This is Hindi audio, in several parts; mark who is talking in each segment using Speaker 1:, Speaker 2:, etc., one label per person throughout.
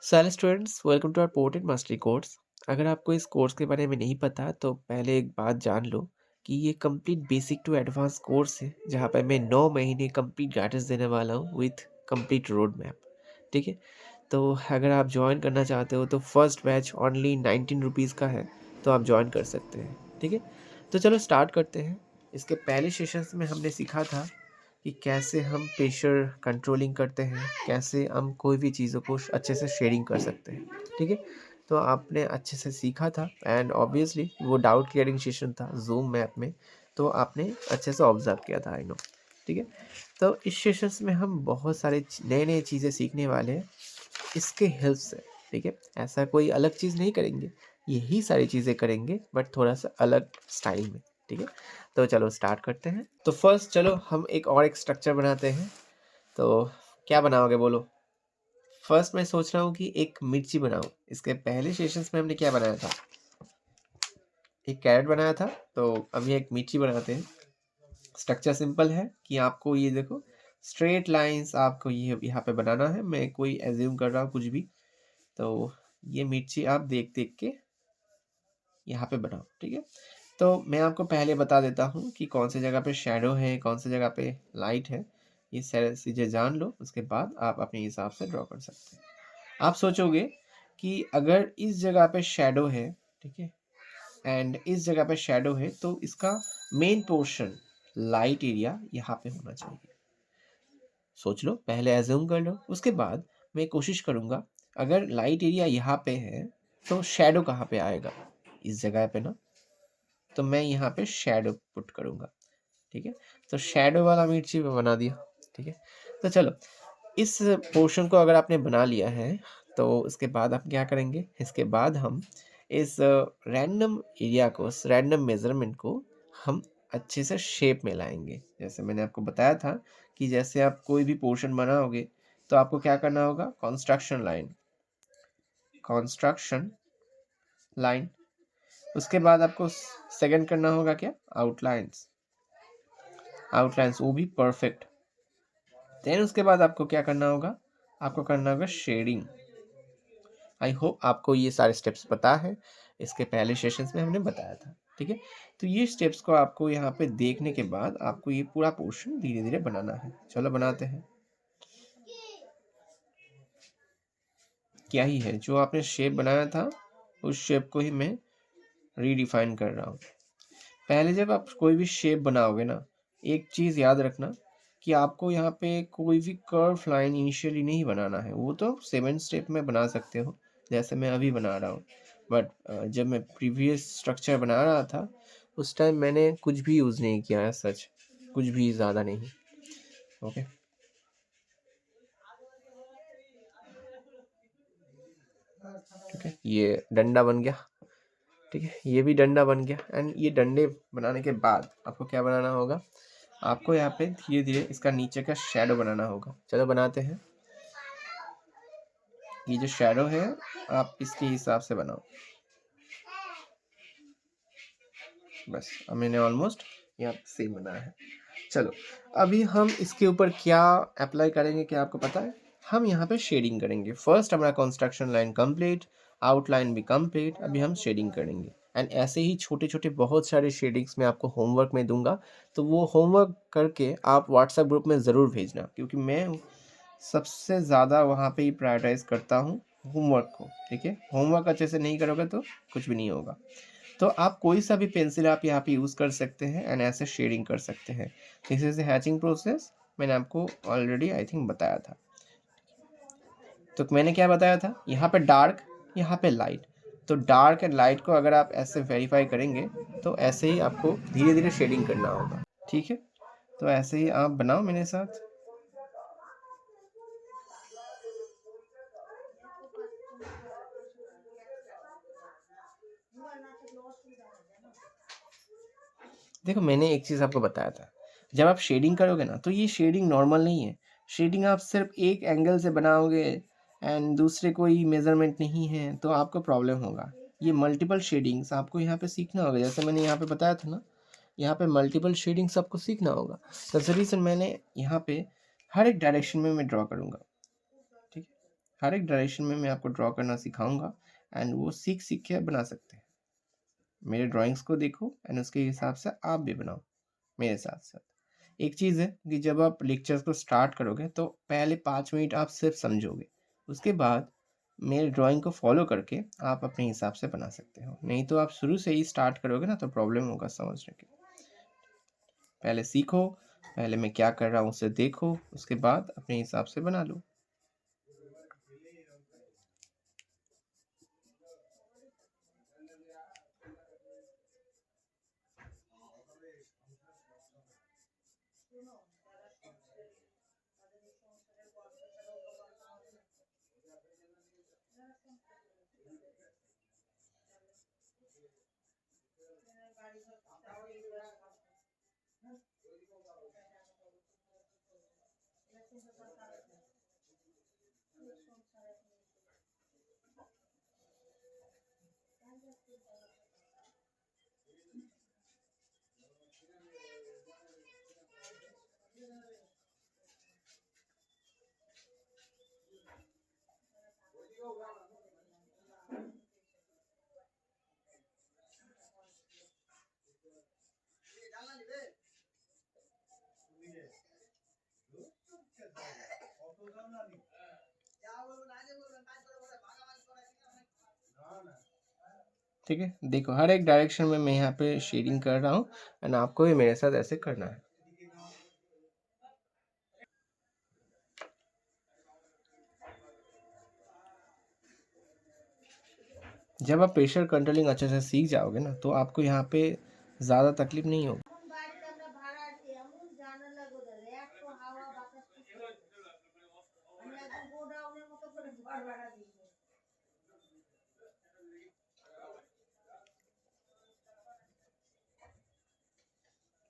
Speaker 1: So hello students, welcome to our portrait mastery course. अगर आपको इस कोर्स के बारे में नहीं पता तो पहले एक बात जान लो कि ये complete basic to advance course है, जहाँ पर मैं 9 महीने कंप्लीट गाइडेंस देने वाला हूँ विथ कंप्लीट रोड मैप। ठीक है, तो अगर आप ज्वाइन करना चाहते हो तो फर्स्ट बैच ओनली 19 रुपीज़ का है, तो आप ज्वाइन कर सकते हैं। ठीक है, तो चलो स्टार्ट करते हैं। इसके पहले सेशंस में हमने सीखा था कि कैसे हम प्रेशर कंट्रोलिंग करते हैं, कैसे हम कोई भी चीज़ों को अच्छे से शेयरिंग कर सकते हैं। ठीक है, तो आपने अच्छे से सीखा था एंड ऑब्वियसली वो डाउट क्लियरिंग सेशन था जूम मैप में, तो आपने अच्छे से ऑब्जर्व किया था, आई नो। ठीक है, तो इस सेशंस में हम बहुत सारे नए नए चीज़ें सीखने वाले हैं इसके हेल्प से। ठीक है, ऐसा कोई अलग चीज़ नहीं करेंगे, यही सारी चीज़ें करेंगे बट थोड़ा सा अलग स्टाइल में। ठीक है, तो चलो स्टार्ट करते हैं। तो फर्स्ट चलो हम एक स्ट्रक्चर बनाते हैं। तो क्या बनाओगे बोलो? फर्स्ट मैं सोच रहा हूँ कि एक मिर्ची बनाऊँ। इसके पहले सेशंस में हमने क्या बनाया था? एक कैरेट बनाया था। तो अभी एक मिर्ची बनाते हैं। स्ट्रक्चर सिंपल है कि आपको ये देखो स्ट्रेट लाइंस आपको ये यहाँ पे बनाना है। मैं कोई एज्यूम कर रहा हूँ कुछ भी, तो ये मिर्ची आप देख देख के यहाँ पे बनाओ। ठीक है, तो मैं आपको पहले बता देता हूँ कि कौन सी जगह पे शैडो है, कौन सी जगह पे लाइट है। ये सारी चीज़ें जान लो, उसके बाद आप अपने हिसाब से ड्रॉ कर सकते हैं। आप सोचोगे कि अगर इस जगह पे शैडो है, ठीक है, एंड इस जगह पे शैडो है, तो इसका मेन पोर्शन लाइट एरिया यहाँ पे होना चाहिए। सोच लो, पहले एज्यूम कर लो, उसके बाद मैं कोशिश करूँगा अगर लाइट एरिया यहाँ पे है तो शैडो कहाँ पे आएगा? इस जगह पे ना, तो मैं यहाँ पे शैडो पुट करूँगा। ठीक है, तो शैडो वाला मिर्ची में बना दिया। ठीक है, तो चलो इस पोर्शन को अगर आपने बना लिया है तो उसके बाद आप क्या करेंगे? इसके बाद हम इस रैंडम एरिया को, इस रैंडम मेजरमेंट को हम अच्छे से शेप में लाएंगे। जैसे मैंने आपको बताया था कि जैसे आप कोई भी पोर्शन बनाओगे तो आपको क्या करना होगा? Construction line. उसके बाद आपको सेकंड करना होगा क्या? आउटलाइंस, वो भी परफेक्ट। देन उसके बाद आपको क्या करना होगा? आपको करना होगा शेडिंग। आई होप आपको ये सारे स्टेप्स पता है, इसके पहले सेशंस में हमने बताया था। ठीक है, तो ये स्टेप्स को आपको यहाँ पे देखने के बाद आपको ये पूरा पोर्शन धीरे धीरे बनाना है। चलो बनाते हैं। क्या ही है, जो आपने शेप बनाया था उस शेप को ही मैं रीडिफाइन कर रहा हूँ। पहले जब आप कोई भी शेप बनाओगे ना, एक चीज़ याद रखना कि आपको यहाँ पे कोई भी कर्व लाइन इनिशियली नहीं बनाना है। वो तो 7 स्टेप में बना सकते हो, जैसे मैं अभी बना रहा हूँ। बट जब मैं प्रीवियस स्ट्रक्चर बना रहा था उस टाइम मैंने कुछ भी यूज़ नहीं किया है, सच कुछ भी ज़्यादा नहीं। ओके, ठीक है, ये डंडा बन गया। ठीक है, ये भी डंडा बन गया। एंड ये डंडे बनाने के बाद आपको क्या बनाना होगा? आपको यहाँ पे धीरे धीरे इसका नीचे का शैडो बनाना होगा। चलो बनाते हैं। ये जो शैडो है आप इसके हिसाब से बनाओ। बस अब मैंने ऑलमोस्ट यहाँ सेम बनाया है। चलो अभी हम इसके ऊपर क्या अप्लाई करेंगे, क्या आपको पता है? हम यहाँ पे शेडिंग करेंगे। फर्स्ट हमारा कंस्ट्रक्शन लाइन कंप्लीट, आउटलाइन भी कंप्लीट, अभी हम शेडिंग करेंगे। एंड ऐसे ही छोटे छोटे बहुत सारे शेडिंग्स मैं आपको होमवर्क में दूंगा, तो वो होमवर्क करके आप व्हाट्सएप ग्रुप में ज़रूर भेजना, क्योंकि मैं सबसे ज़्यादा वहाँ पे ही प्रायोरिटाइज करता हूँ होमवर्क को। ठीक है, होमवर्क अच्छे से नहीं करोगे तो कुछ भी नहीं होगा। तो आप कोई सा भी पेंसिल आप यहाँ पे यूज़ कर सकते हैं एंड ऐसे शेडिंग कर सकते हैं। दिस इज हैचिंग प्रोसेस, मैंने आपको ऑलरेडी आई थिंक बताया था। तो मैंने क्या बताया था? यहाँ पे डार्क, यहाँ पे लाइट। तो डार्क एंड लाइट को अगर आप ऐसे वेरीफाई करेंगे तो ऐसे ही आपको धीरे धीरे शेडिंग करना होगा। ठीक है, तो ऐसे ही आप बनाओ मेरे साथ। देखो मैंने एक चीज़ आपको बताया था, जब आप शेडिंग करोगे ना तो ये शेडिंग नॉर्मल नहीं है। शेडिंग आप सिर्फ एक एंगल से बनाओगे एंड दूसरे कोई मेजरमेंट नहीं है तो आपको प्रॉब्लम होगा। ये मल्टीपल शेडिंग्स आपको यहाँ पे सीखना होगा, जैसे मैंने यहाँ पे बताया था ना, यहाँ पे मल्टीपल शेडिंग्स आपको सीखना होगा। तो रीज़न मैंने यहाँ पे हर एक डायरेक्शन में मैं ड्रॉ करूँगा। ठीक है,
Speaker 2: हर एक डायरेक्शन में मैं आपको ड्रॉ करना सिखाऊँगा एंड वो सीख सीख के आप बना सकते हैं। मेरे ड्राइंग्स को देखो एंड उसके हिसाब से आप भी बनाओ मेरे साथ-साथ। एक चीज़ है कि जब आप लेक्चर्स को स्टार्ट करोगे तो पहले 5 मिनट आप सिर्फ समझोगे। उसके बाद मेरे ड्राइंग को फ़ॉलो करके आप अपने हिसाब से बना सकते हो। नहीं तो आप शुरू से ही स्टार्ट करोगे ना तो प्रॉब्लम होगा समझने के। पहले सीखो, पहले मैं क्या कर रहा हूँ उसे देखो, उसके बाद अपने हिसाब से बना लो। ठीक है? देखो हर एक डायरेक्शन में मैं यहाँ पे शेडिंग कर रहा हूँ एंड आपको भी मेरे साथ ऐसे करना है। जब आप प्रेशर कंट्रोलिंग अच्छे से सीख जाओगे ना तो आपको यहाँ पे ज़्यादा तकलीफ नहीं होगी।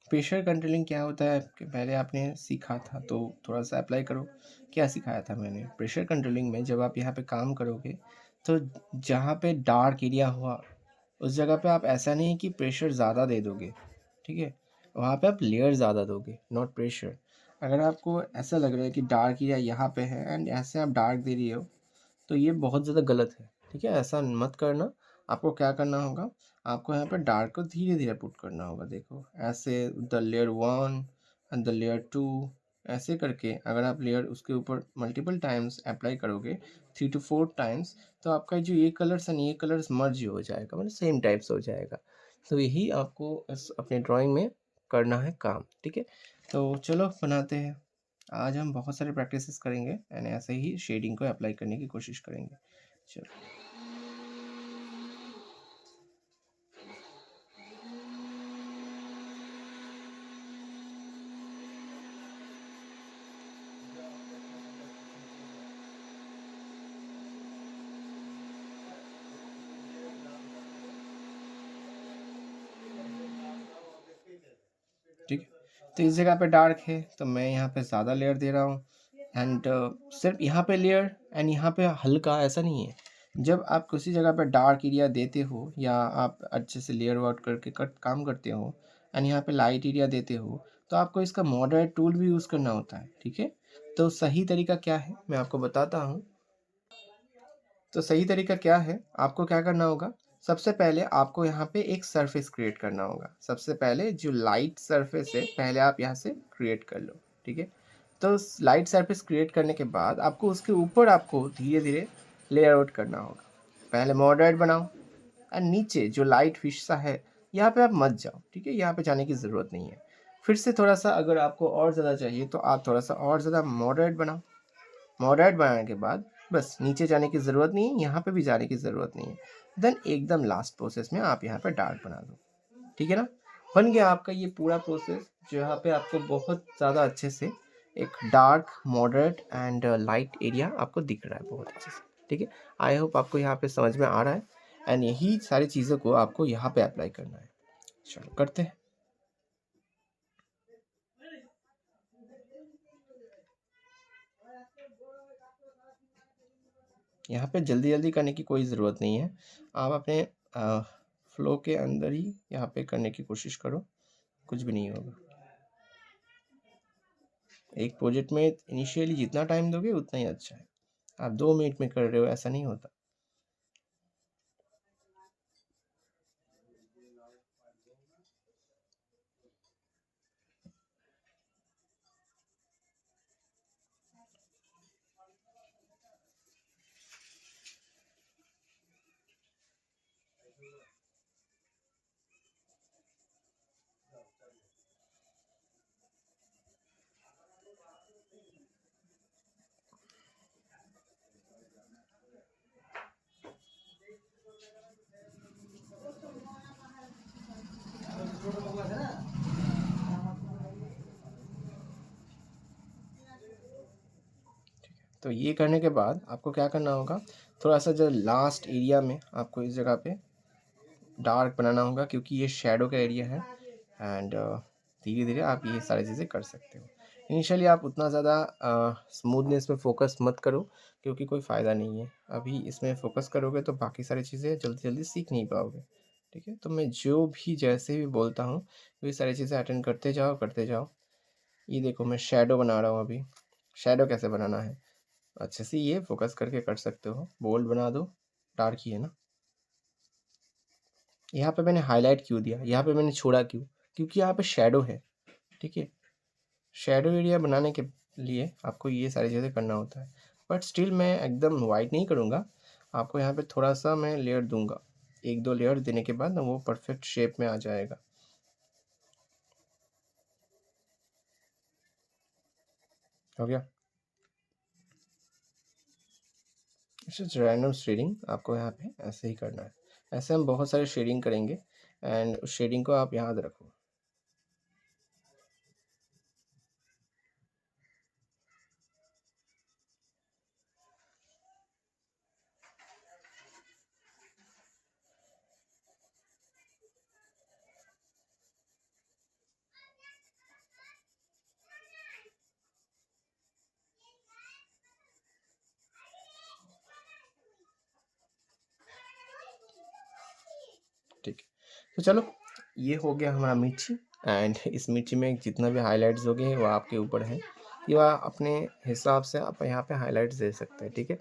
Speaker 2: प्रेशर कंट्रोलिंग क्या होता है कि पहले आपने सीखा था तो थोड़ा सा अप्लाई करो। क्या सिखाया था मैंने? प्रेशर कंट्रोलिंग में जब आप यहाँ पे काम करोगे तो जहाँ पे डार्क एरिया हुआ उस जगह पे आप ऐसा नहीं कि प्रेशर ज़्यादा दे दोगे, ठीक है? वहाँ पे आप लेयर ज़्यादा दोगे, नॉट प्रेशर। अगर आपको ऐसा लग रहा है कि डार्क एरिया यहाँ पे है एंड ऐसे आप डार्क दे रही हो तो ये बहुत ज़्यादा गलत है, ठीक है? ऐसा मत करना। आपको क्या करना होगा, आपको यहाँ पे डार्क को धीरे-धीरे पुट करना होगा। देखो ऐसे the layer 1 and the layer 2 ऐसे करके अगर आप लेयर उसके ऊपर मल्टीपल टाइम्स अप्लाई करोगे 3 टू 4 टाइम्स तो आपका जो ये कलर्स एंड ये कलर्स मर्ज हो जाएगा, मतलब सेम टाइप्स हो जाएगा। तो यही आपको इस अपने ड्राइंग में करना है काम, ठीक है? तो चलो बनाते हैं। आज हम बहुत सारे प्रैक्टिसेस करेंगे एंड ऐसे ही शेडिंग को अप्लाई करने की कोशिश करेंगे। चलो। ठीक है, तो इस जगह पे डार्क है तो मैं यहाँ पे ज़्यादा लेयर दे रहा हूँ एंड सिर्फ यहाँ पे लेयर एंड यहाँ पे हल्का, ऐसा नहीं है। जब आप किसी जगह पे डार्क एरिया देते हो या आप अच्छे से लेयर वर्क करके कट काम करते हो एंड यहाँ पे लाइट एरिया देते हो तो आपको इसका मॉडरेट टूल भी यूज़ करना होता है, ठीक है? तो सही तरीका क्या है मैं आपको बताता हूँ। तो सही तरीका क्या है, आपको क्या करना होगा, सबसे पहले आपको यहाँ पे एक सरफेस क्रिएट करना होगा। सबसे पहले जो लाइट सरफेस है, पहले आप यहाँ से क्रिएट कर लो, ठीक है? तो लाइट सरफेस क्रिएट करने के बाद आपको उसके ऊपर आपको धीरे-धीरे लेयर आउट करना होगा। पहले मॉडरेट बनाओ एंड नीचे जो लाइट हिस्सा है, यहाँ पे आप मत जाओ, ठीक है? यहाँ पे जाने की ज़रूरत नहीं है। फिर से थोड़ा-सा अगर आपको और ज़्यादा चाहिए तो आप थोड़ा-सा और ज़्यादा मॉडरेट बनाओ। मॉडरेट बनाने के बाद बस नीचे जाने की ज़रूरत नहीं है, यहाँ पे भी जाने की ज़रूरत नहीं है। देन एकदम लास्ट प्रोसेस में आप यहाँ पे डार्क बना दो, ठीक है ना? बन गया आपका ये पूरा प्रोसेस, जहाँ पे आपको बहुत ज़्यादा अच्छे से एक dark, moderate and light area आपको दिख रहा है बहुत अच्छे से, ठीक है? आई होप आपको यहाँ पे समझ में आ रहा है एंड यही सारी चीज़ों को आपको यहाँ पे अप्लाई करना है। चलो करते हैं। यहाँ पे जल्दी-जल्दी करने की कोई ज़रूरत नहीं है। आप अपने फ्लो के अंदर ही यहाँ पे करने की कोशिश करो, कुछ भी नहीं होगा। एक प्रोजेक्ट में इनिशियली जितना टाइम दोगे उतना ही अच्छा है। आप 2 मिनट में कर रहे हो, ऐसा नहीं होता। तो ये करने के बाद आपको क्या करना होगा, थोड़ा-सा जो लास्ट एरिया में आपको इस जगह पे डार्क बनाना होगा, क्योंकि ये शैडो का एरिया है। एंड धीरे-धीरे आप ये सारी चीज़ें कर सकते हो। इनिशियली आप उतना ज़्यादा स्मूथनेस पे फ़ोकस मत करो, क्योंकि कोई फ़ायदा नहीं है। अभी इसमें फ़ोकस करोगे तो बाकी सारी चीज़ें जल्दी-जल्दी सीख नहीं पाओगे, ठीक है? तो मैं जो भी जैसे भी बोलता हूँ, वही सारी चीज़ें अटेंड करते जाओ, करते जाओ। ये देखो मैं शैडो बना रहा हूँ अभी। शैडो कैसे बनाना है? अच्छे से ये फ़ोकस करके कर सकते हो। बोल्ड बना दो, डार्क ही है ना? यहाँ पे मैंने हाइलाइट क्यों दिया? यहाँ पे मैंने छोड़ा क्यों? क्योंकि यहाँ पे शैडो है, ठीक है? शैडो एरिया बनाने के लिए आपको ये सारी चीज़ें करना होता है। बट स्टिल मैं एकदम वाइट नहीं करूँगा, आपको यहाँ पे थोड़ा-सा मैं लेयर दूँगा। 1-2 लेयर देने के बाद ना वो परफेक्ट शेप में आ जाएगा। हो गया? इट्स जस्ट रैंडम शेडिंग, आपको यहाँ पे ऐसे ही करना है। ऐसे हम बहुत सारे शेडिंग करेंगे एंड उस शेडिंग को आप याद रखो। ठीक है। तो चलो, ये हो गया हमारा मिर्ची। एंड इस मिर्ची में जितना भी हाइलाइट्स हो गए वो आपके ऊपर है। ये आप अपने हिसाब से आप यहाँ पे हाइलाइट्स दे सकते हैं, ठीक है?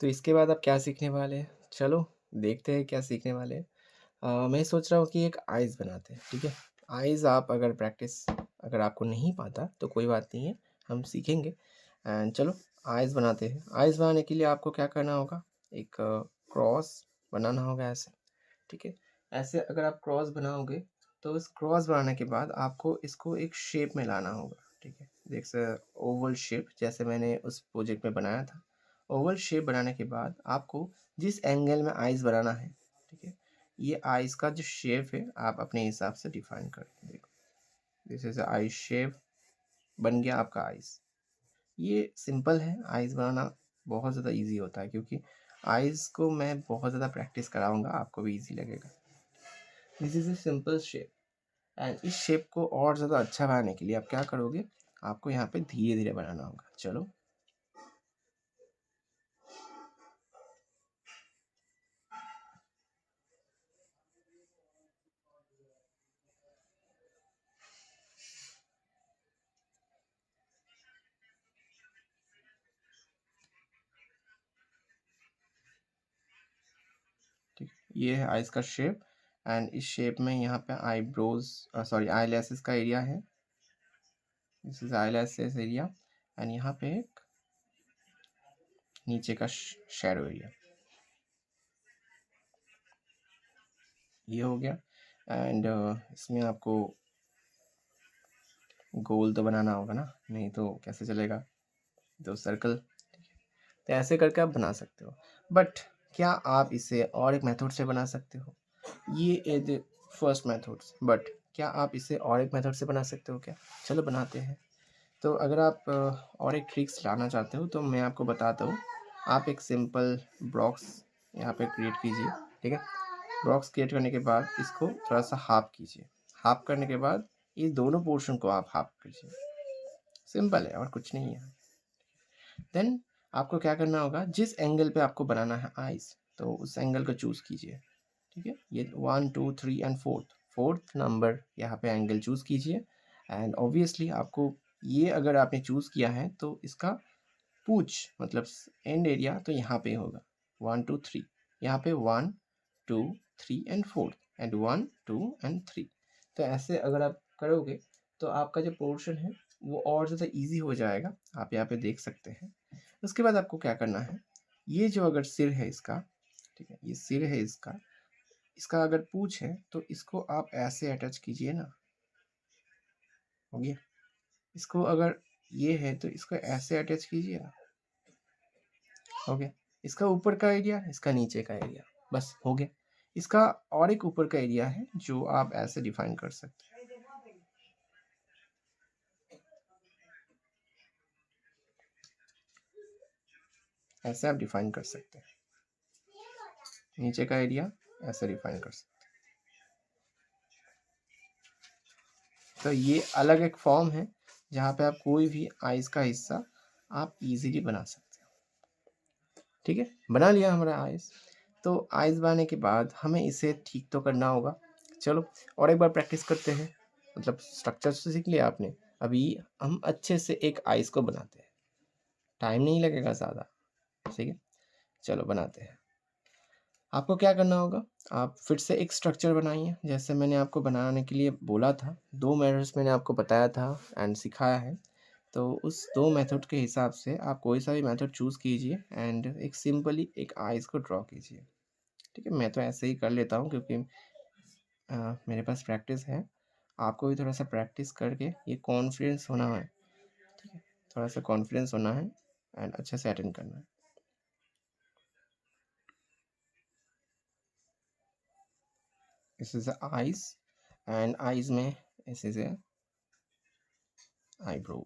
Speaker 2: तो इसके बाद आप क्या सीखने वाले हैं? चलो देखते हैं क्या सीखने वाले हैं। मैं सोच रहा हूँ कि एक आइज़ बनाते हैं, ठीक है? आइज़ आप अगर प्रैक्टिस अगर आपको नहीं पाता तो कोई बात नहीं है, हम सीखेंगे। एंड चलो आइज़ बनाते हैं। आइज़ बनाने के लिए आपको क्या करना होगा, एक क्रॉस बनाना होगा ऐसे, ठीक है? ऐसे अगर आप क्रॉस बनाओगे तो इस क्रॉस बनाने के बाद आपको इसको एक शेप में लाना होगा, ठीक है? देख स ओवल शेप जैसे मैंने उस प्रोजेक्ट में बनाया था। ओवल शेप बनाने के बाद आपको जिस एंगल में आइज़ बनाना है, ठीक है? ये आइज़ का जो शेप है आप अपने हिसाब से डिफ़ाइन कर देखो। This is a I shape, बन गया आपका आइज़। ये सिंपल है, आइज़ बनाना बहुत ज़्यादा ईज़ी होता है, क्योंकि आइज़ को मैं बहुत ज़्यादा प्रैक्टिस कराऊँगा, आपको भी ईज़ी लगेगा। This is a simple shape. And इस शेप को और ज़्यादा अच्छा बनाने के लिए आप क्या करोगे, आपको यहाँ पे धीरे-धीरे बनाना होगा। चलो, ठीक है? ये है आइज़ का शेप। एंड इस शेप में यहाँ पे आईब्रोज़ सॉरी आईलैशेस का एरिया है। This is eyelashes area. And यहाँ पे एक नीचे का शैडो एरिया, ये हो गया। एंड इसमें आपको गोल तो बनाना होगा ना, नहीं तो कैसे चलेगा? तो सर्कल, तो ऐसे करके आप बना सकते हो। बट क्या आप इसे और एक मेथड से बना सकते हो? ये इज़ फर्स्ट मेथड्स, बट क्या आप इसे और एक मेथड से बना सकते हो क्या? चलो बनाते हैं। तो अगर आप और एक ट्रिक्स लाना चाहते हो तो मैं आपको बताता हूँ। आप एक सिंपल बॉक्स यहाँ पे क्रिएट कीजिए, ठीक है? बॉक्स क्रिएट करने के बाद इसको थोड़ा-सा हाफ कीजिए। हाफ करने के बाद ये दोनों पोर्शन को आप हाफ कीजिए। सिंपल है और कुछ नहीं है। देन आपको क्या करना होगा, जिस एंगल पे आपको बनाना है आइज़, तो उस एंगल को चूज़ कीजिए, ठीक है? ये 1, 2, 3 एंड 4th नंबर यहाँ पे एंगल चूज़ कीजिए। एंड ऑब्वियसली आपको ये अगर आपने चूज़ किया है तो इसका पूछ मतलब एंड एरिया तो यहाँ पे होगा 1 2 3, यहाँ पे 1 2 3 एंड 4 एंड 1 2 एंड 3। तो ऐसे अगर आप करोगे तो आपका जो पोर्शन है वो और ज़्यादा ईजी हो जाएगा, आप यहाँ पे देख सकते हैं। उसके बाद आपको क्या करना है, ये जो अगर सिर है इसका, ठीक है, ये सिर है इसका, इसका अगर पूछ है तो इसको आप ऐसे अटैच कीजिए ना, हो गया। इसको अगर ये है तो इसको ऐसे अटैच कीजिए ना, हो गया। इसका ऊपर का एरिया, इसका नीचे का एरिया, बस हो गया। इसका और एक ऊपर का एरिया है जो आप ऐसे डिफाइन कर सकते हैं, ऐसे आप डिफाइन कर सकते हैं, नीचे का एरिया ऐसे डिफाइन कर सकते हैं। तो ये अलग एक फॉर्म है जहाँ पे आप कोई भी आइज का हिस्सा आप इजीली बना सकते हो। ठीक है, बना लिया हमारा आइज। तो आइज बनाने के बाद हमें इसे ठीक तो करना होगा। चलो और एक बार प्रैक्टिस करते हैं, मतलब स्ट्रक्चर तो सीख लिया आपने, अभी हम अच्छे से एक आइज को बनाते हैं, टाइम नहीं लगेगा ज़्यादा, ठीक है। चलो बनाते हैं। आपको क्या करना होगा, आप फिर से एक स्ट्रक्चर बनाइए जैसे मैंने आपको बनाने के लिए बोला था। 2 मेथड्स मैंने आपको बताया था एंड सिखाया है। तो उस 2 मेथड के हिसाब से आप कोई सा भी मेथड चूज़ कीजिए एंड एक सिंपली एक आइज़ को ड्रॉ कीजिए। ठीक है, मैं तो ऐसे ही कर लेता हूँ क्योंकि मेरे पास प्रैक्टिस है। आपको भी थोड़ा सा प्रैक्टिस करके ये कॉन्फिडेंस होना है, ठीक है, थोड़ा सा कॉन्फिडेंस होना है एंड अच्छे से अटेंड करना है। This is eyes and eyes में this is a eyebrow.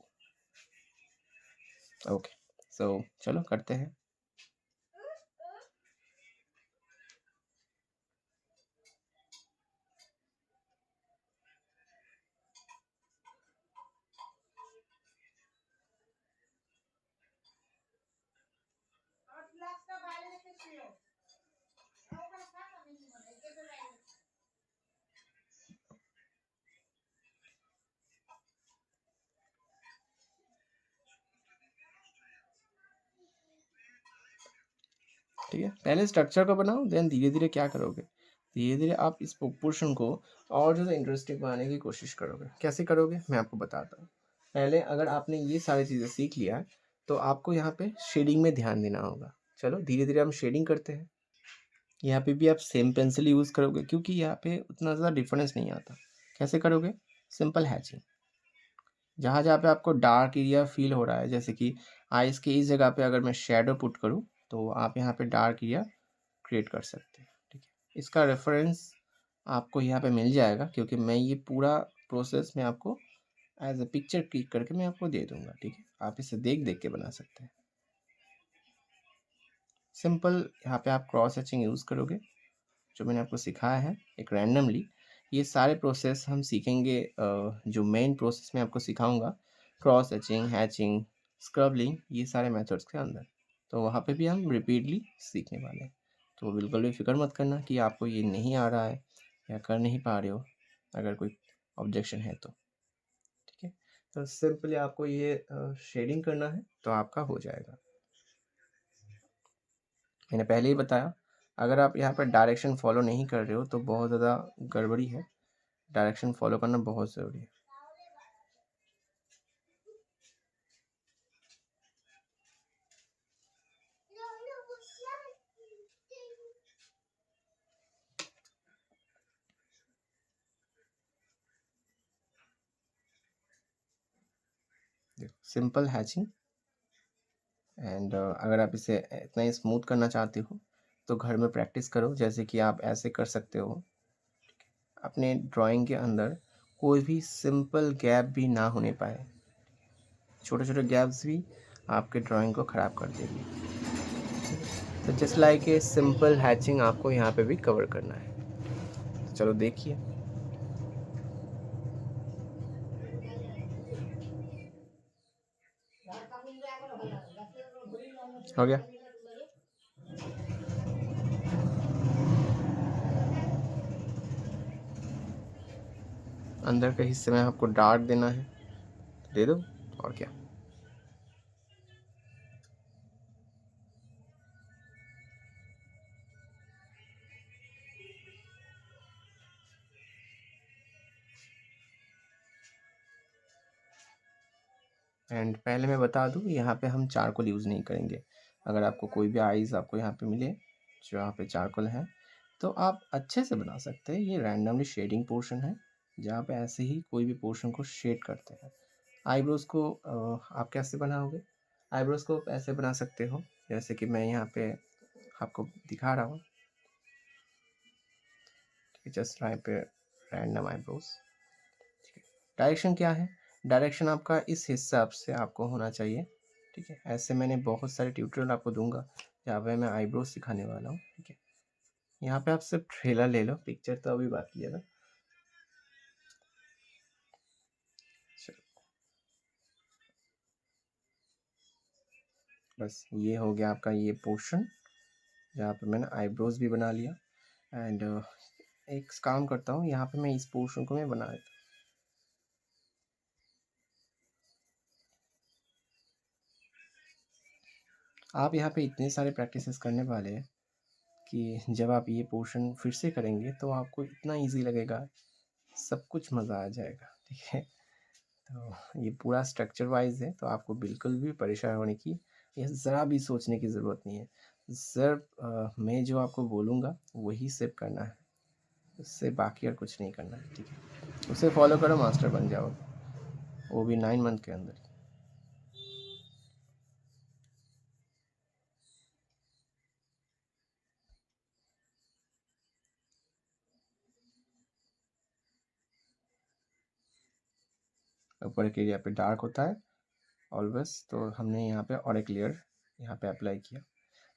Speaker 2: Okay, so चलो करते हैं। ठीक है, पहले स्ट्रक्चर को बनाओ, देन धीरे धीरे क्या करोगे, धीरे धीरे आप इस पोर्शन को और ज़्यादा इंटरेस्टिंग बनाने की कोशिश करोगे। कैसे करोगे मैं आपको बताता हूँ। पहले अगर आपने ये सारी चीज़ें सीख लिया है तो आपको यहाँ पे शेडिंग में ध्यान देना होगा। चलो धीरे धीरे हम शेडिंग करते हैं। यहाँ पे भी आप सेम पेंसिल यूज़ करोगे क्योंकि यहाँ पे उतना ज़्यादा डिफरेंस नहीं आता। कैसे करोगे, सिंपल हैचिंग। जहाँ जहाँ पे आपको डार्क एरिया फील हो रहा है, जैसे कि आइज़ की इस जगह पे अगर मैं शेडो पुट करूँ तो आप यहाँ पे डार्क एरिया क्रिएट कर सकते हैं। ठीक है, इसका रेफरेंस आपको यहाँ पे मिल जाएगा क्योंकि मैं ये पूरा प्रोसेस में आपको एज अ पिक्चर क्लिक करके मैं आपको दे दूंगा। ठीक है, आप इसे देख देख के बना सकते हैं। सिंपल यहाँ पे आप क्रॉस हैचिंग यूज़ करोगे जो मैंने आपको सिखाया है एक रैंडमली। ये सारे प्रोसेस हम सीखेंगे, जो मेन प्रोसेस मैं आपको सिखाऊंगा, क्रॉस हैचिंग, हैचिंग, स्क्रबलिंग, ये सारे मेथड्स के अंदर। तो वहाँ पे भी हम रिपीटली सीखने वाले हैं। तो बिल्कुल भी फिक्र मत करना कि आपको ये नहीं आ रहा है या कर नहीं पा रहे हो, अगर कोई ऑब्जेक्शन है तो। ठीक है, तो सिंपली आपको ये शेडिंग करना है तो आपका हो जाएगा। मैंने पहले ही बताया, अगर आप यहाँ पर डायरेक्शन फॉलो नहीं कर रहे हो तो बहुत ज़्यादा गड़बड़ी है। डायरेक्शन फॉलो करना बहुत ज़रूरी है। सिंपल हैचिंग एंड अगर आप इसे इतना ही स्मूथ करना चाहते हो तो घर में प्रैक्टिस करो, जैसे कि आप ऐसे कर सकते हो। अपने ड्राइंग के अंदर कोई भी सिंपल गैप भी ना होने पाए, छोटे छोटे गैप्स भी आपके ड्राइंग को ख़राब कर देगी। तो just like a simple hatching आपको यहाँ पे भी कवर करना है। तो चलो देखिए, हो गया। अंदर के हिस्से में आपको डार्क देना है, दे दो, और क्या। एंड पहले मैं बता दूँ, यहाँ पे हम चारकोल यूज़ नहीं करेंगे। अगर आपको कोई भी आइज़ आपको यहाँ पे मिले जो यहाँ पे चारकोल है, तो आप अच्छे से बना सकते हैं। ये रैंडमली शेडिंग पोर्शन है, जहाँ पे ऐसे ही कोई भी पोर्शन को शेड करते हैं। आईब्रोज़ को आप कैसे बनाओगे? आईब्रोज़ को आप ऐसे बना सकते हो, जैसे कि मैं यहाँ पे आपको दिखा रहा हूँ। जस्ट यहाँ पे रैंडम आईब्रोज़। डायरेक्शन क्या है? डायरेक्शन आपका इस हिसाब से आपको होना चाहिए, ठीक है? ऐसे मैंने बहुत सारे ट्यूटोरियल आपको दूंगा जहाँ पे मैं आईब्रोज सिखाने वाला हूँ, ठीक है? यहाँ पे आप सिर्फ ट्रेलर ले लो, पिक्चर तो अभी बाकी है ना। चलो, बस ये हो गया आपका ये पोर्शन जहाँ पे मैंने आईब्रोज भी बना लिया। एंड एक काम करता हूँ, यहाँ पे मैं इस पोर्शन को मैं बना देता हूँ। आप यहाँ पे इतने सारे प्रैक्टिसेस करने वाले हैं कि जब आप ये पोर्शन फिर से करेंगे तो आपको इतना इजी लगेगा, सब कुछ मज़ा आ जाएगा, ठीक है? तो ये पूरा स्ट्रक्चर वाइज है, तो आपको बिल्कुल भी परेशान होने की या ज़रा भी सोचने की ज़रूरत नहीं है। सिर्फ मैं जो आपको बोलूँगा वही सिर्फ करना है, उससे बाकी और कुछ नहीं करना है, ठीक है? उसे फॉलो करो, मास्टर बन जाओ, वो भी 9 मंथ के अंदर। ऊपर के एरिया पे डार्क होता है ऑलवेज, तो हमने यहाँ पे और एक लेयर यहाँ पे अप्लाई किया।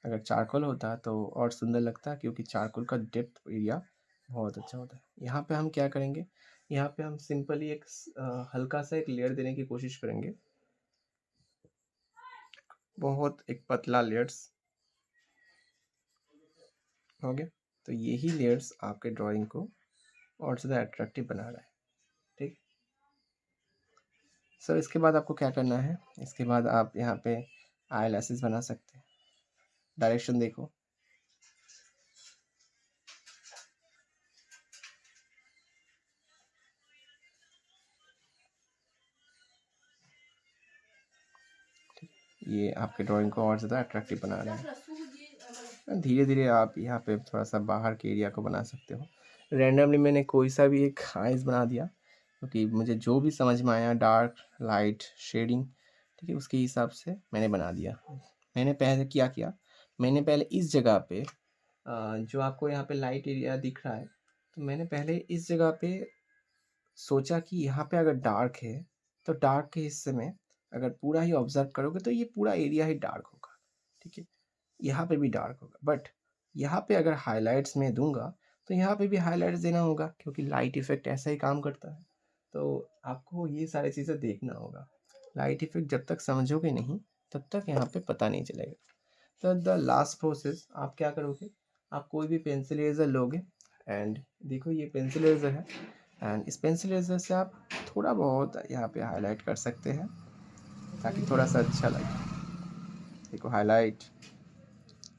Speaker 2: अगर चारकोल होता तो और सुंदर लगता, क्योंकि चारकोल का डेप्थ एरिया बहुत अच्छा होता है। यहाँ पे हम क्या करेंगे, यहाँ पे हम सिंपली एक हल्का सा एक लेयर देने की कोशिश करेंगे, बहुत एक पतला लेयर्स हो गया। तो यही लेयर्स आपके ड्राइंग को और ज़्यादा अट्रैक्टिव बना रहा है, ठीक। सर इसके बाद आपको क्या करना है, इसके बाद आप यहाँ पे आई लैसेस बना सकते हैं। डायरेक्शन देखो, ये आपके ड्राइंग को और ज़्यादा अट्रैक्टिव बना रहा है। धीरे धीरे आप यहाँ पे थोड़ा सा बाहर के एरिया को बना सकते हो। रैंडमली मैंने कोई सा भी एक आइज़ बना दिया, क्योंकि मुझे जो भी समझ में आया, डार्क लाइट शेडिंग, ठीक है, उसके हिसाब से मैंने बना दिया। मैंने पहले क्या किया, मैंने पहले इस जगह पे जो आपको यहाँ पे लाइट एरिया दिख रहा है, तो मैंने पहले इस जगह पे सोचा कि यहाँ पे अगर डार्क है तो डार्क के हिस्से में अगर पूरा ही ऑब्जर्व करोगे तो ये पूरा एरिया ही डार्क होगा, ठीक है? यहाँ पे भी डार्क होगा, बट यहाँ पे अगर हाइलाइट्स में दूंगा तो यहाँ पे भी हाइलाइट्स देना होगा, क्योंकि लाइट इफेक्ट ऐसा ही काम करता है। तो आपको ये सारी चीज़ें देखना होगा। लाइट इफेक्ट जब तक समझोगे नहीं तब तक यहाँ पे पता नहीं चलेगा। तो द लास्ट प्रोसेस आप क्या करोगे, आप कोई भी पेंसिल इरेजर लोगे, एंड देखो ये पेंसिल इरेजर है, एंड इस पेंसिल इरेजर से आप थोड़ा बहुत यहाँ पे हाईलाइट कर सकते हैं ताकि थोड़ा सा अच्छा लगे। देखो हाईलाइट,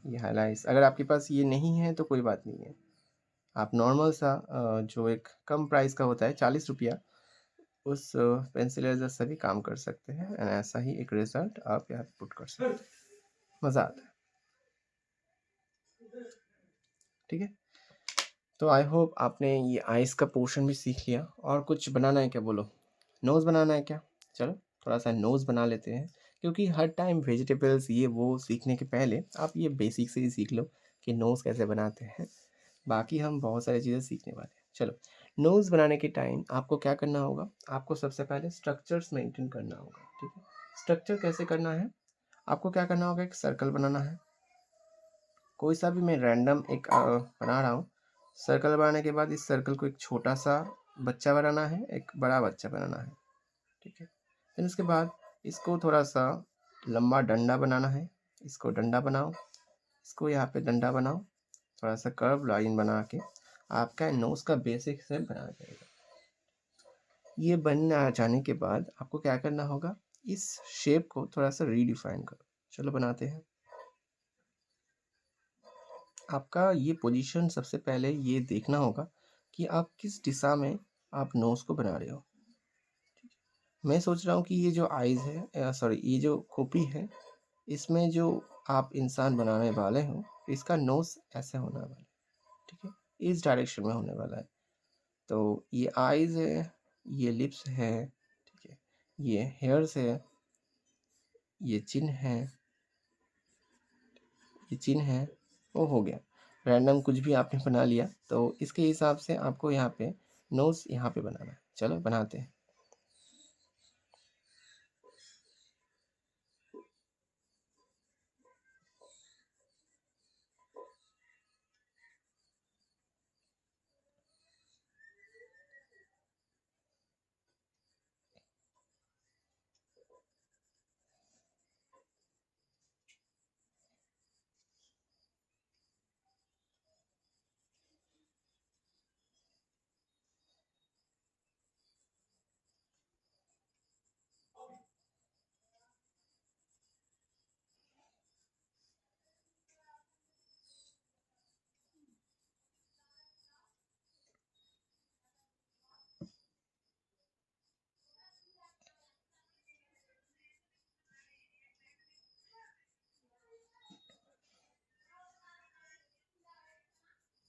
Speaker 2: ये हाईलाइट्स अगर आपके पास ये नहीं है तो कोई बात नहीं है, आप नॉर्मल सा जो एक कम प्राइस का होता है 40 रुपया, उस पेंसिल इरेजर से भी काम कर सकते हैं, एंड ऐसा ही एक रिजल्ट आप यहाँ पुट कर सकते हैं, मज़ा आता है, ठीक है? तो आई होप आपने ये आइस का पोर्शन भी सीख लिया। और कुछ बनाना है क्या, बोलो? नोज़ बनाना है क्या? चलो थोड़ा सा नोज़ बना लेते हैं, क्योंकि हर टाइम वेजिटेबल्स ये वो सीखने के पहले आप ये बेसिक से ही सीख लो कि नोज़ कैसे बनाते हैं। बाकी हम बहुत सारी चीज़ें सीखने वाले हैं। चलो, नोज़ बनाने के टाइम आपको क्या करना होगा, आपको सबसे पहले स्ट्रक्चर्स मेंटेन करना होगा, ठीक है? स्ट्रक्चर कैसे करना है, आपको क्या करना होगा, एक सर्कल बनाना है, कोई सा भी मैं रैंडम एक बना रहा हूँ। सर्कल बनाने के बाद इस सर्कल को एक छोटा सा बच्चा बनाना है, एक बड़ा बच्चा बनाना है, ठीक है? फिर उसके बाद इसको थोड़ा सा लंबा डंडा बनाना है, इसको डंडा बनाओ, इसको यहाँ पे डंडा बनाओ, थोड़ा सा कर्व लाइन बना के आपका नोज का बेसिक शेप बना जाएगा। ये बन आ जाने के बाद आपको क्या करना होगा, इस शेप को थोड़ा सा रीडिफाइन करो। चलो बनाते हैं। आपका ये पोजीशन सबसे पहले ये देखना होगा कि आप किस दिशा में आप नोज़ को बना रहे हो। मैं सोच रहा हूँ कि ये जो आइज़ है, सॉरी, ये जो खोपड़ी है, इसमें जो आप इंसान बनाने वाले हो, इसका नोज़ ऐसे होने वाला है, ठीक है? इस डायरेक्शन में होने वाला है। तो ये आइज़ है, ये लिप्स है, ठीक है? ये हेयर्स है, ये चिन है, ये चिन है, वो हो गया। रैंडम कुछ भी आपने बना लिया, तो इसके हिसाब से आपको यहाँ पे नोज़ यहाँ पे बनाना है। चलो बनाते हैं।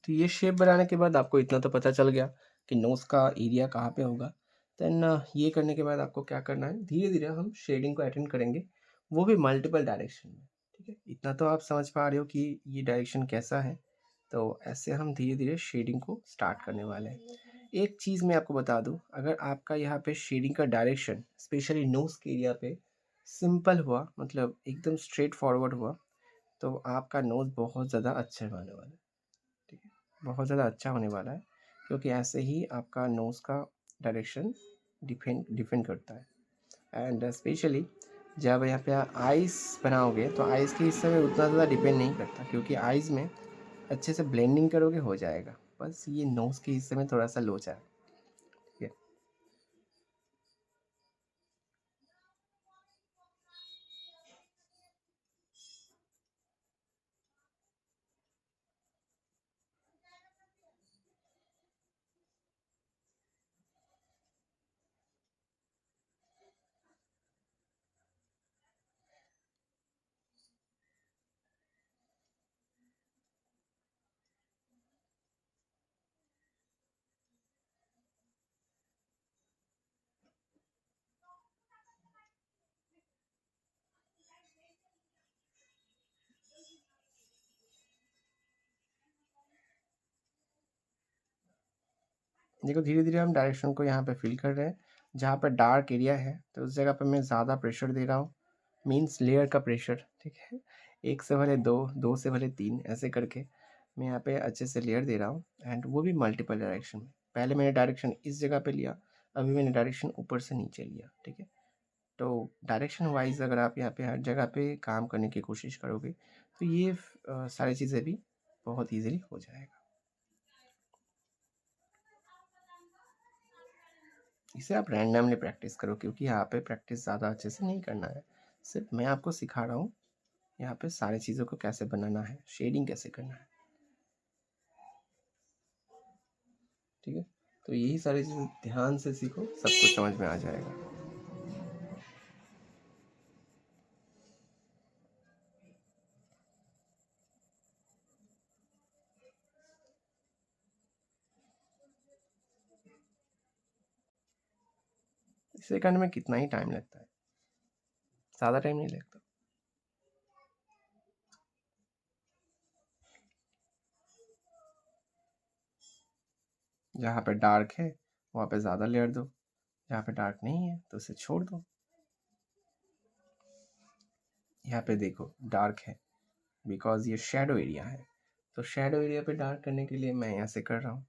Speaker 2: तो ये शेप बनाने के बाद आपको इतना तो पता चल गया कि नोज़ का एरिया कहाँ पे होगा। देन ये करने के बाद आपको क्या करना है, धीरे-धीरे हम शेडिंग को अटेंड करेंगे, वो भी मल्टीपल डायरेक्शन में, ठीक है? इतना तो आप समझ पा रहे हो कि ये डायरेक्शन कैसा है। तो ऐसे हम धीरे-धीरे शेडिंग को स्टार्ट करने वाले हैं। एक चीज़ मैं आपको बता दूँ, अगर आपका यहाँ पे शेडिंग का डायरेक्शन स्पेशली नोज़ के एरिया पे सिंपल हुआ, मतलब एकदम स्ट्रेट फॉरवर्ड हुआ, तो आपका नोज़ बहुत ज़्यादा अच्छा होने वाला है। ठीक है, बहुत ज़्यादा अच्छा होने वाला है, क्योंकि ऐसे ही आपका नोज़ का डायरेक्शन डिपेंड डिपेंड करता है। एंड स्पेशली जब यहाँ पे आप आइज़ बनाओगे, तो आइज़ के हिस्से में उतना ज़्यादा डिपेंड नहीं करता, क्योंकि आइज़ में अच्छे से ब्लेंडिंग करोगे हो जाएगा। बस ये नोज़ के हिस्से में थोड़ा-सा लोचा है। ठीक है। देखो, धीरे-धीरे हम डायरेक्शन को यहाँ पे फ़िल कर रहे हैं। जहाँ पे डार्क एरिया है, तो उस जगह पे मैं ज़्यादा प्रेशर दे रहा हूँ, मीन्स लेयर का प्रेशर, ठीक है? 1 से भले 2, 2 से भले 3, ऐसे करके मैं यहाँ पे अच्छे से लेयर दे रहा हूँ, एंड वो भी मल्टीपल डायरेक्शन में। पहले मैंने डायरेक्शन इस जगह पे लिया, अभी मैंने डायरेक्शन ऊपर से नीचे लिया, ठीक है? तो डायरेक्शन वाइज़ अगर आप यहाँ पे हर जगह पे काम करने की कोशिश करोगे, तो ये सारी चीज़ें भी बहुत ईज़िली हो जाएगा। इसे आप रैंडमली प्रैक्टिस करो, क्योंकि यहाँ पे प्रैक्टिस ज़्यादा अच्छे से नहीं करना है। सिर्फ मैं आपको सिखा रहा हूँ यहाँ पे सारी चीज़ों को कैसे बनाना है, शेडिंग कैसे करना है, ठीक है? तो यही सारी चीज़ें ध्यान से सीखो, सब कुछ समझ में आ जाएगा। इसे करने में कितना ही टाइम लगता है, ज़्यादा टाइम नहीं लगता। जहाँ पे डार्क है वहाँ पे ज़्यादा लेयर दो, जहाँ पे डार्क नहीं है तो उसे छोड़ दो। यहाँ पे देखो डार्क है, बिकॉज़ ये शैडो एरिया है, तो शैडो एरिया पे डार्क करने के लिए मैं ऐसे कर रहा हूँ।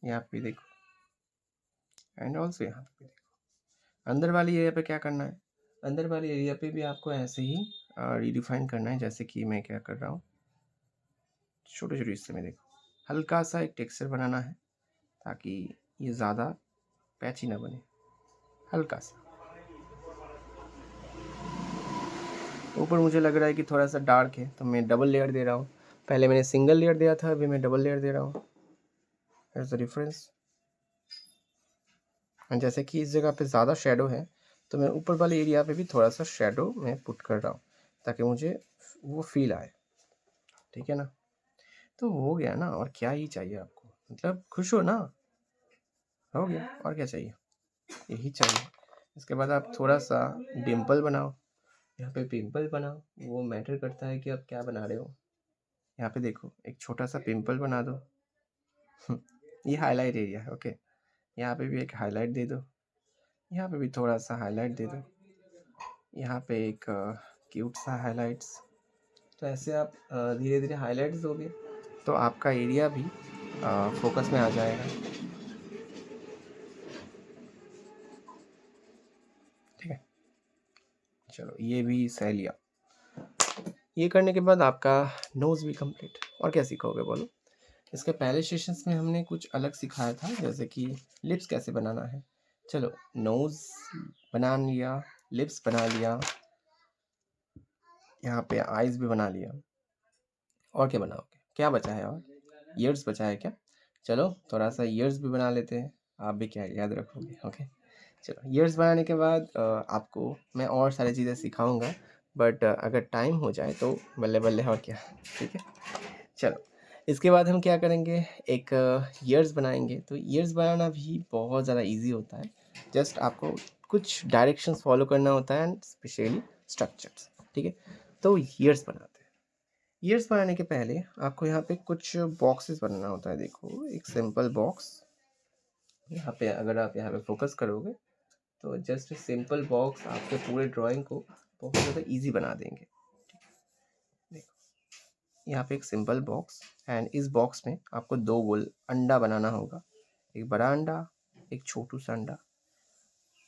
Speaker 2: यहाँ पे देखो, एंड ऑल्सो यहाँ पे देखो। अंदर वाली एरिया पे क्या करना है, अंदर वाली एरिया पे भी आपको ऐसे ही रिडिफाइन करना है, जैसे कि मैं क्या कर रहा हूँ, छोटे-छोटे हिस्से में देखो। हल्का सा एक टेक्सचर बनाना है, ताकि ये ज़्यादा पैची ना बने, हल्का सा। ऊपर मुझे लग रहा है कि थोड़ा सा डार्क है, तो मैं डबल लेयर दे रहा हूँ। पहले मैंने सिंगल लेयर दिया था, अभी मैं डबल लेयर दे रहा हूँ। That's the difference. जैसे कि इस जगह पे ज़्यादा शेडो है, तो मैं ऊपर वाले एरिया पे भी थोड़ा सा शेडो मैं पुट कर रहा हूँ, ताकि मुझे वो फील आए। ठीक है ना? तो हो गया ना, और क्या ही चाहिए आपको? मतलब खुश हो ना? हो गया, और क्या चाहिए? यही चाहिए। इसके बाद आप थोड़ा सा डिम्पल बनाओ। यहाँ पे पिंपल बनाओ, वो मैटर करता है कि आप क्या बना रहे हो। यहाँ पे देखो, एक छोटा सा पिंपल बना दो। ये हाईलाइट एरिया है, ओके। यहाँ पे भी एक हाईलाइट दे दो, यहाँ पे भी थोड़ा सा हाईलाइट दे दो, यहाँ पे एक क्यूट सा हाईलाइट्स। तो ऐसे आप धीरे धीरे हाईलाइट्स दोगे तो आपका एरिया भी फोकस में आ जाएगा। ठीक है, चलो ये भी सह लिया। ये करने के बाद आपका नोज़ भी कंप्लीट। और क्या सीखोगे बोलो? इसके पहले सेशंस में हमने कुछ अलग सिखाया था, जैसे कि लिप्स कैसे बनाना है। चलो, नोज़ बना लिया, लिप्स बना लिया, यहाँ पे आइज़ भी बना लिया। और क्या बनाओगे? क्या बचा है और? ईयर्स बचा है क्या? चलो थोड़ा सा ईयर्स भी बना लेते हैं। आप भी क्या याद रखोगे? ओके, चलो ईयर्स बनाने के बाद आपको मैं और सारी चीज़ें सिखाऊंगा, बट अगर टाइम हो जाए तो बल्ले बल्ले, और क्या। ठीक है, चलो इसके बाद हम क्या करेंगे, एक ईयर्स बनाएंगे। तो ईयर्स बनाना भी बहुत ज़्यादा इजी होता है। जस्ट आपको कुछ डायरेक्शंस फॉलो करना होता है, एंड स्पेशली स्ट्रक्चर्स। ठीक है, तो ईयर्स बनाते हैं। ईयर्स बनाने के पहले आपको यहाँ पे कुछ बॉक्सेस बनाना होता है। देखो, एक सिंपल बॉक्स यहाँ पे, अगर आप यहाँ पे फोकस करोगे तो जस्ट सिंपल बॉक्स आपके पूरे ड्राइंग को बहुत ज़्यादा इजी बना देंगे। देखो, यहाँ पे एक सिंपल बॉक्स, एंड इस बॉक्स में आपको दो गोल अंडा बनाना होगा। एक बड़ा अंडा, एक छोटू सा अंडा।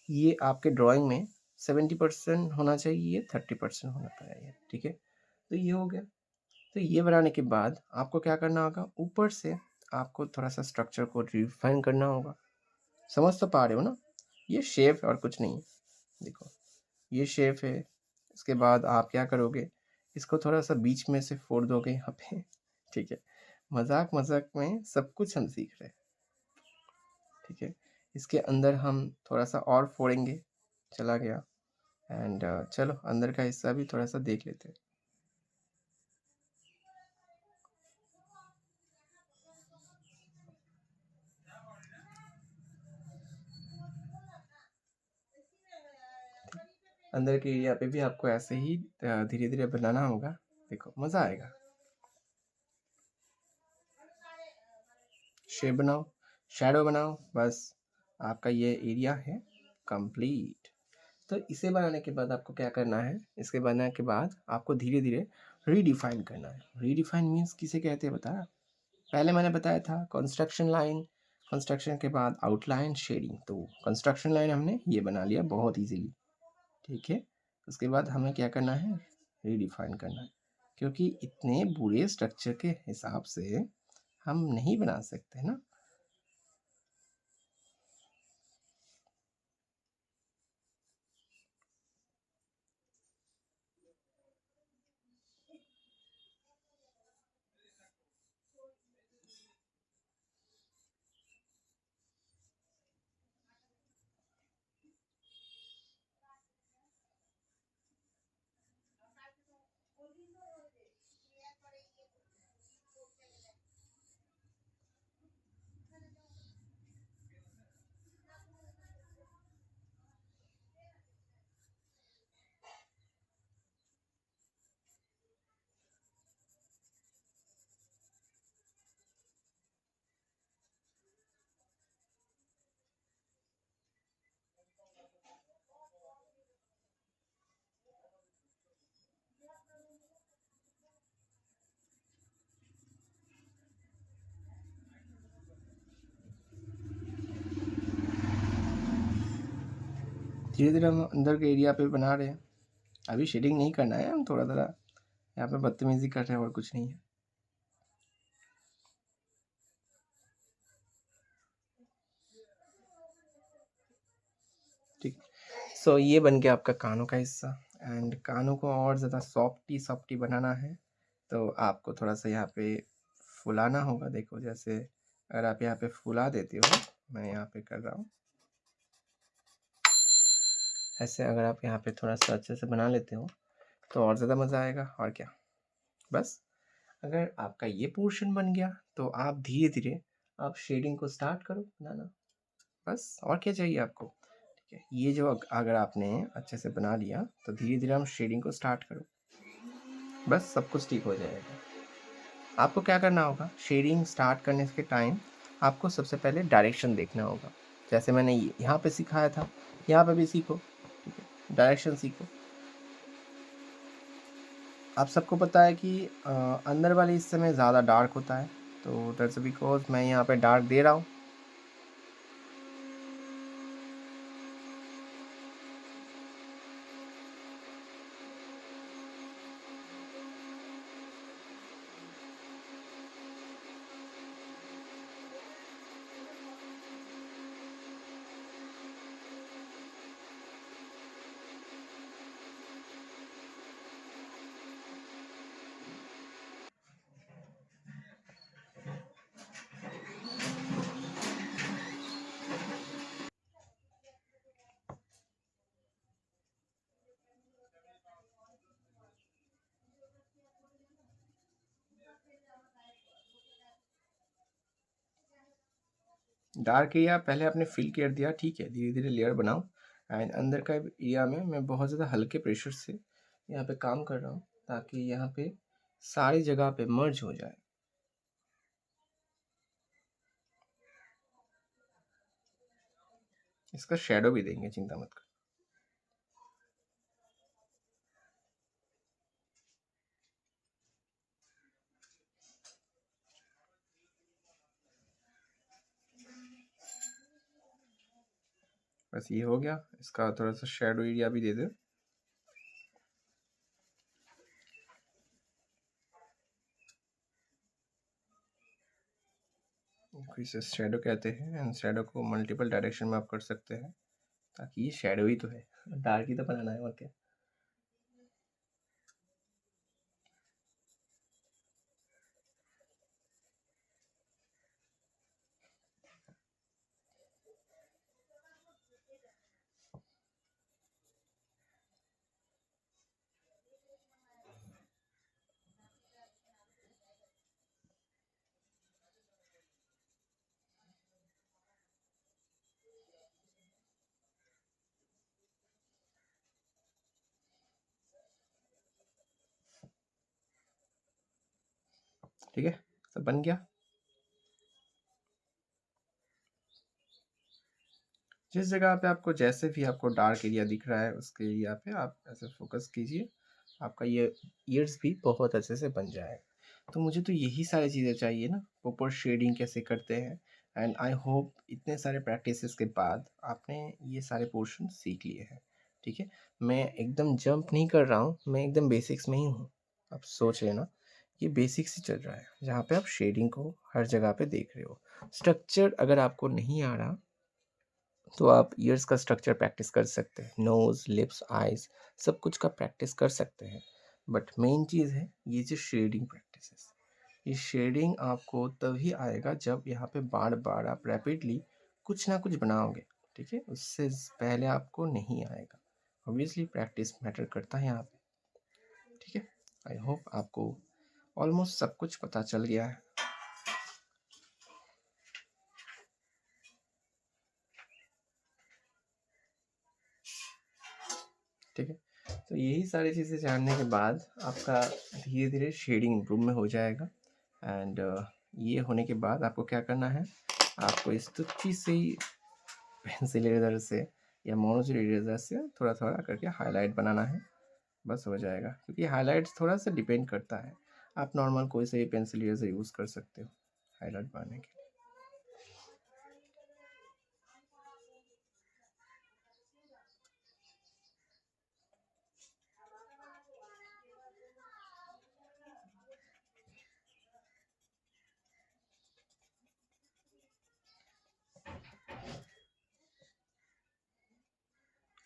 Speaker 2: ये आपके ड्राइंग में 70% होना चाहिए, 30% होना चाहिए। ठीक है, तो ये हो गया। तो ये बनाने के बाद आपको क्या करना होगा, ऊपर से आपको थोड़ा सा स्ट्रक्चर को रिफाइन करना होगा। समझ तो पा रहे हो ना? ये शेप और कुछ नहीं। देखो, ये शेप है। इसके बाद आप क्या करोगे, इसको थोड़ा सा बीच में से फोड़ दोगे यहाँ पे। ठीक है, मजाक मजाक में सब कुछ हम सीख रहे हैं। ठीक है, इसके अंदर हम थोड़ा सा और फोड़ेंगे। चला गया। एंड चलो अंदर का हिस्सा भी थोड़ा सा देख लेते हैं। अंदर के एरिया पे भी आपको ऐसे ही धीरे धीरे बनाना होगा। देखो, मज़ा आएगा। शेप बनाओ, शैडो बनाओ, बस आपका ये एरिया है कंप्लीट। तो इसे बनाने के बाद आपको क्या करना है, इसके बनाने के बाद आपको धीरे धीरे रीडिफाइन करना है। रीडिफाइन मीन्स किसे कहते हैं बताया? पहले मैंने बताया था कंस्ट्रक्शन लाइन, कंस्ट्रक्शन के बाद आउटलाइन, शेडिंग। तो कंस्ट्रक्शन लाइन हमने ये बना लिया बहुत इजीली। ठीक है, उसके बाद हमें क्या करना है, रीडिफाइन करना है, क्योंकि इतने बुरे स्ट्रक्चर के हिसाब से हम नहीं बना सकते ना। धीरे धीरे हम अंदर के एरिया पे बना रहे हैं। अभी शेडिंग नहीं करना है, हम थोड़ा थोड़ा यहाँ पे बदतमीजी कर रहे हैं, और कुछ नहीं है। ठीक, सो ये बन गया आपका कानों का हिस्सा। एंड कानों को और ज़्यादा सॉफ्टी बनाना है, तो आपको थोड़ा-सा यहाँ पे फुलाना होगा। देखो जैसे अगर आप यहाँ पे फुला देते हो, मैं यहाँ पे कर रहा हूँ। ऐसे अगर आप यहाँ पे थोड़ा-सा अच्छे से बना लेते हो, तो और ज़्यादा मज़ा आएगा और क्या। बस अगर आपका ये पोर्शन बन गया, तो आप धीरे-धीरे आप शेडिंग को स्टार्ट करो बनाना। बस और क्या चाहिए आपको? ठीक है, ये जो अगर आपने अच्छे से बना लिया, तो धीरे-धीरे हम शेडिंग को स्टार्ट करो। बस सब कुछ ठीक हो जाएगा। आपको क्या करना होगा, शेडिंग स्टार्ट करने के टाइम आपको सबसे पहले डायरेक्शन देखना होगा। जैसे मैंने यहाँ पे सिखाया था, यहाँ पे भी सीखो, ठीक है? डायरेक्शन सीखो। आप सबको पता है कि अंदर वाले हिस्से में ज़्यादा डार्क होता है, तो दैट्स बिकॉज़ मैं यहाँ पे डार्क दे रहा हूँ। डार्क एरिया पहले आपने फिल कर दिया, ठीक है, धीरे-धीरे लेयर बनाओ। एंड अंदर का एरिया में मैं बहुत ज़्यादा हल्के प्रेशर से यहाँ पे काम कर रहा हूँ, ताकि यहाँ पे सारी जगह पे मर्ज हो जाए। इसका शैडो भी देंगे, चिंता मत करो। बस ये हो गया, इसका थोड़ा सा शैडो एरिया भी दे दो। इसे शैडो कहते हैं, एंड शैडो को मल्टीपल डायरेक्शन में आप कर सकते हैं, ताकि ये शैडो ही तो है, डार्क ही तो बनाना है और क्या। ठीक है, सब बन गया। जिस जगह पे आपको जैसे भी आपको डार्क एरिया दिख रहा है, उसके एरिया पे आप ऐसे फोकस कीजिए, आपका ये ईयर्स भी बहुत अच्छे से बन जाएगा। तो मुझे तो यही सारी चीज़ें चाहिए ना, प्रॉपर शेडिंग कैसे करते हैं। एंड आई होप इतने सारे प्रैक्टिसेस के बाद आपने ये सारे पोर्शन सीख लिए हैं, ठीक है। मैं एकदम जंप नहीं कर रहा हूँ, मैं एकदम बेसिक्स में ही हूँ। आप सोच लेना, ये बेसिक्स ही चल रहा है, जहाँ पे आप शेडिंग को हर जगह पे देख रहे हो। स्ट्रक्चर अगर आपको नहीं आ रहा, तो आप ईयर्स का स्ट्रक्चर प्रैक्टिस कर सकते हैं, नोज़, लिप्स, आइज़, सब कुछ का प्रैक्टिस कर सकते हैं। बट मेन चीज़ है ये जो शेडिंग प्रैक्टिसेस, ये शेडिंग आपको तभी आएगा जब यहाँ पे बार-बार आप रैपिडली कुछ ना कुछ बनाओगे, ठीक है? उससे पहले आपको नहीं आएगा। ऑब्वियसली प्रैक्टिस मैटर करता है यहाँ पे, ठीक है? आई होप आपको ऑलमोस्ट सब कुछ पता चल गया है। ठीक है, तो यही सारी चीज़ें जानने के बाद आपका धीरे-धीरे शेडिंग इम्प्रूव में हो जाएगा। एंड ये होने के बाद आपको क्या करना है, आपको इस तुच्छी सी पेंसिल इरेज़र से या मोनोजिल इरेज़र से थोड़ा-थोड़ा करके हाइलाइट बनाना है, बस हो जाएगा। क्योंकि हाइलाइट्स थोड़ा-सा डिपेंड करता है, आप नॉर्मल कोई से भी पेंसिल इरेज़र यूज़ कर सकते हो हाइलाइट बनाने के लिए।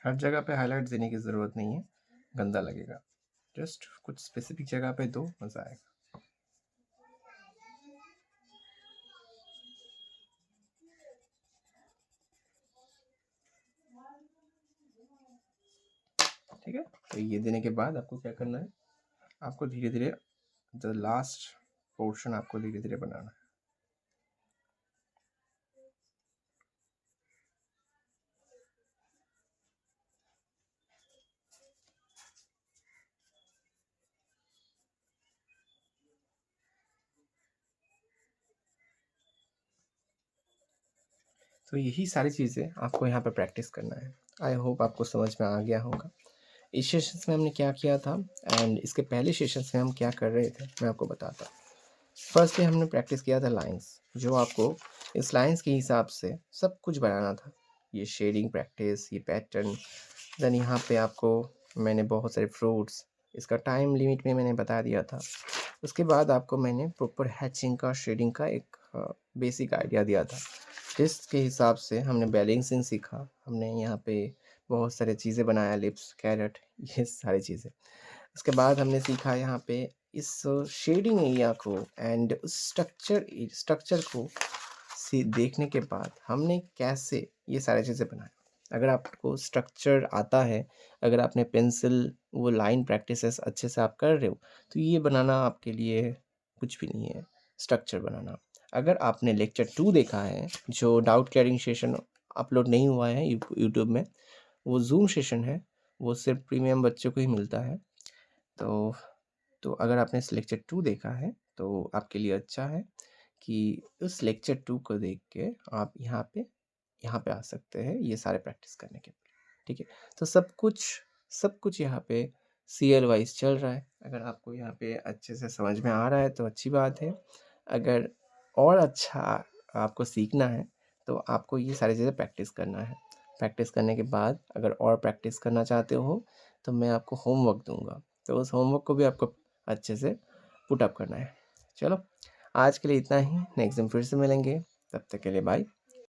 Speaker 2: हर जगह पे हाइलाइट देने की ज़रूरत नहीं है, गंदा लगेगा। जस्ट कुछ स्पेसिफिक जगह पे दो, मज़ा आएगा। ठीक है, तो ये देने के बाद आपको क्या करना है, आपको धीरे धीरे द लास्ट पोर्शन आपको धीरे धीरे बनाना है। तो यही सारी चीज़ें आपको यहाँ पे प्रैक्टिस करना है। आई होप आपको समझ में आ गया होगा। इस सेशंस में हमने क्या किया था एंड इसके पहले सेशंस में हम क्या कर रहे थे, मैं आपको बताता हूँ। फर्स्टली हमने प्रैक्टिस किया था लाइंस, जो आपको इस लाइंस के हिसाब से सब कुछ बनाना था। ये शेडिंग प्रैक्टिस, ये पैटर्न, देन यहाँ पे आपको मैंने बहुत सारे फ्रूट्स, इसका टाइम लिमिट में मैंने बता दिया था। उसके बाद आपको मैंने प्रॉपर हैचिंग का, शेडिंग का एक बेसिक आइडिया दिया था, जिसके हिसाब से हमने बैलेंसिंग सीखा। हमने यहाँ पे बहुत सारी चीज़ें बनाया, लिप्स, कैरेट, ये सारी चीज़ें। उसके बाद हमने सीखा यहाँ पे इस शेडिंग एरिया को एंड स्ट्रक्चर को देखने के बाद हमने कैसे ये सारी चीज़ें बनाई। अगर आपको स्ट्रक्चर आता है, अगर आपने पेंसिल वो लाइन प्रैक्टिसेस अच्छे से आप कर रहे हो, तो ये बनाना आपके लिए कुछ भी नहीं है, स्ट्रक्चर बनाना। अगर आपने लेक्चर 2 देखा है, जो डाउट क्लियरिंग सेशन अपलोड नहीं हुआ है यूट्यूब में, वो ज़ूम सेशन है, वो सिर्फ प्रीमियम बच्चों को ही मिलता है। तो अगर आपने इस लेक्चर 2 देखा है, तो आपके लिए अच्छा है कि उस लेक्चर 2 को देख के आप यहाँ पे आ सकते हैं ये सारे प्रैक्टिस करने के लिए, ठीक है? तो सब कुछ यहाँ पे सीरियल वाइज़ चल रहा है। अगर आपको यहाँ पे अच्छे से समझ में आ रहा है तो अच्छी बात है। अगर और अच्छा आपको सीखना है, तो आपको ये सारी चीज़ें प्रैक्टिस करना है। प्रैक्टिस करने के बाद अगर और प्रैक्टिस करना चाहते हो, तो मैं आपको होमवर्क दूँगा। तो उस होमवर्क को भी आपको अच्छे से पुट अप करना है। चलो, आज के लिए इतना ही, नेक्स्ट दिन फिर से मिलेंगे, तब तक के लिए बाय।